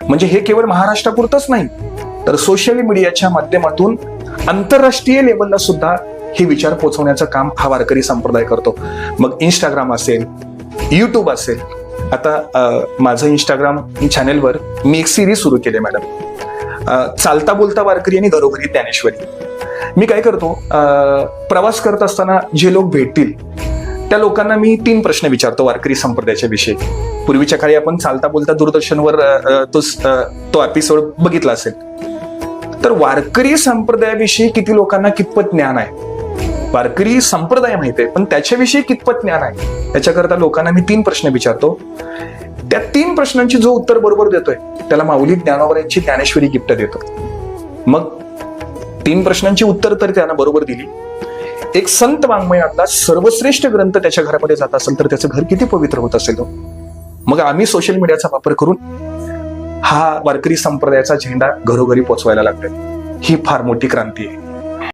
म्हणजे हे केवळ महाराष्ट्रापुरतंच नाही, तर सोशल मीडियाच्या माध्यमातून आंतरराष्ट्रीय लेवलला सुद्धा हे विचार पोहोचवण्याचं काम हा वारकरी संप्रदाय करतो. मग इंस्टाग्राम असेल, युट्यूब असेल. आता माझं इंस्टाग्राम चॅनेलवर मी एक सिरीज सुरू केली मॅडम, चालता बोलता वारकरी आणि घरोघरी ज्ञानेश्वरी. मी काय करतो, प्रवास करत असताना जे लोक भेटतील त्या लोकांना मी 3 प्रश्न विचारतो वारकरी संप्रदायाच्या विषयी. पूर्वीच्या काळी आपण चालता बोलता दूरदर्शनवर तो एपिसोड बघितला असेल. तर वारकरी संप्रदायाविषयी किती लोकांना कितपत ज्ञान आहे, वारकरी संप्रदाय माहिती आहे पण त्याच्याविषयी कितपत ज्ञान आहे, याच्याकरता लोकांना मी 3 प्रश्न विचारतो. त्या 3 प्रश्नांची जो उत्तर बरोबर देतोय त्याला माऊली ज्ञानोबा ज्ञानेश्वरी गिफ्ट देतो. मग 3 प्रश्नांची उत्तर तर त्यानं बरोबर दिली. एक संत वाङ्मयातला सर्वश्रेष्ठ ग्रंथ त्याच्या घरामध्ये जात असेल तर त्याचं घर किती पवित्र होत असेल. मग आम्ही सोशल मीडियाचा वापर करून हा वारकरी संप्रदायाचा झेंडा घरोघरी पोचवायला लागतोय. ही फार मोठी क्रांती आहे.